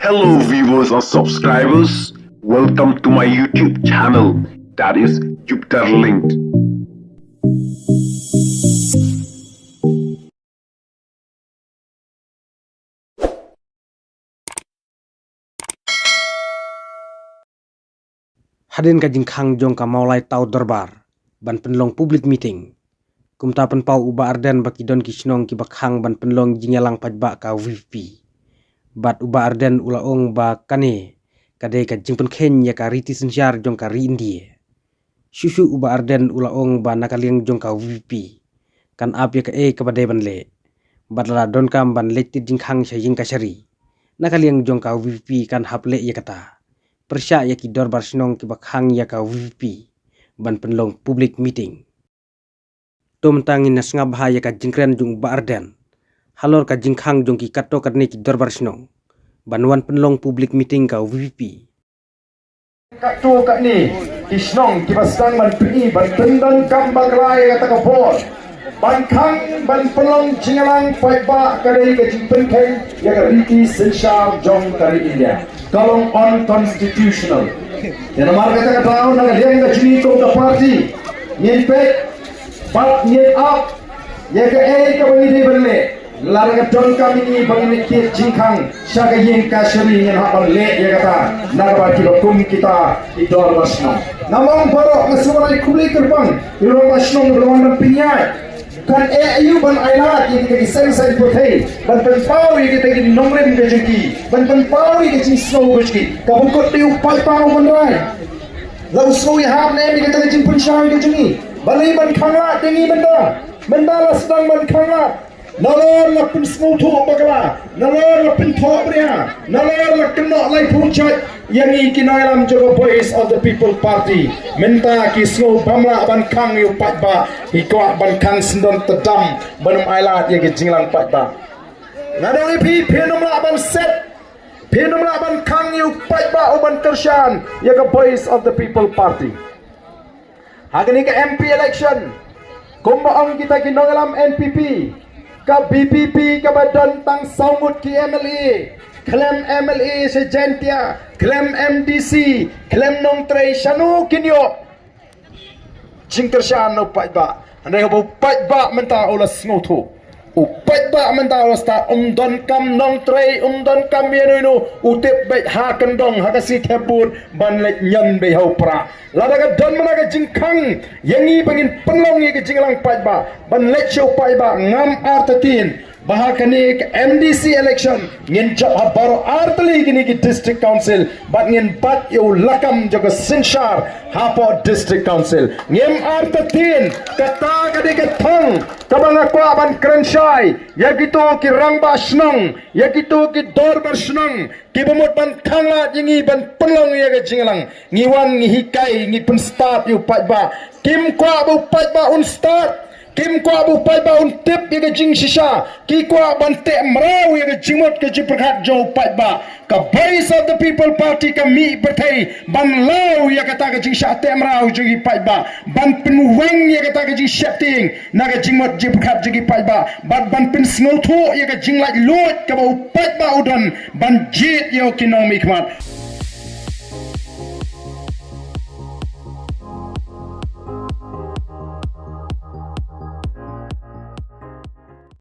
Hello viewers or subscribers, welcome to my YouTube channel, that is Jupiter Linked. Hadin ka jingkhang jong ka maulai tau derbar ban penlong public meeting kumta penpau uba arden baki don kisnong ki bakhang ban penlong jingelang pajba ka VP bat uba arden ulaong ba kane kade ka jingpen khen ya ka riti senjar jong ka ri India susu uba arden ulaong ba nakaliang jong ka VP kan ap ya ka ka bade ban le bat la don kam ban lekti jingkhang sya jing ka syari nakaliang jong ka VP kan haple ya kata persya ya ki dorbar senong ki bakhang ya ka VP ban penlong public meeting tom tangin nas ngabha ya ka jingkren jung ba arden halor ka jingkhang jong ki kato kadne ki dorbar senong ban wan penlong public meeting ka VP kato kat ni kisnong ki basang ban pi ban tendan kam baglai kata ka bor ban khang ban penlong jingalang pai ba kadai ka jingpen khen ya ka riti sensar jong kari India kalong unconstitutional yang nomor kata tahu nak liang ka jini to the party nyen pe bat nyen up ya ka ka bani belle larang ka don kami ni bangin ki jingkhang syaga yin ka shari nyen ha ban le ya kata nak ba ki kum kita idor basno namong baro ngasurai kubli kerbang ilo basno lawan pinyai kan ayu ban ailat yang kita kisah saya putih ban penpau yang kita kini nomrem kejeki ban penpau yang kita snow kejeki kabukut tiu pai pau bandai lau snow yang hab nem kita kini punsyai kejeki balai ban khangla tingi benda la sedang ban khangla nalor la pun snow tu bagala nalor la pun thok bria nalor la kena lai punchat yang ini kinailam juga voice of the people party minta ki snow bamla ban khang yu pat ba ikwa ban khang sendon tedam banum ailat ye ki jinglang pat ba ngadong ipi phenom la ban set phenom la ban khang yu pat ba uban tersyan ye ka voice of the people party hagani ka MP election kumbaong kita kinailam NPP ka BPP ka badan tang saumut ki MLA klaim MLA sejentia klaim MDC klaim nong tray shanu kinyo jingker shan no pai ba andai ho pai ba menta olas ngotu u pai ba menta olas ta don kam nong tray don kam yenu no utip bai ha kendong ha kasi thebut ban lek nyan be ho pra lada ka don mana ka jingkhang yangi bangin penlong ye ka jinglang pai ba ban lek show pai ba ngam artatin bahakani MDC election ngin jab baro artli gini ki district council bat ngin bat yo lakam jaga sinshar hapo district council ngem artatin kata kadi kathang kabanga kwa ban krenshai yagito ki rangba snong yagito ki dorbar snong ki bomot ban thangla jingi ban penlong ye ga jinglang ngiwan ngi hikai ngi pun start yo patba kim kwa bu patba un start kim kwa bu pai ba un tip ye jing shisha ki kwa ban te mrau ye jingmot ke jiprkhat jo pai ba ka voice of the people party ka mi berthai ban lau ye kata ke jing sha te mrau jogi pai ba ban penwang ye kata ke jing shapting na ke jingmot jiprkhat jogi pai ba ban pen snow thu ye ke jing lai lot ka bu pai ba udan ban jit yo kinong mikmat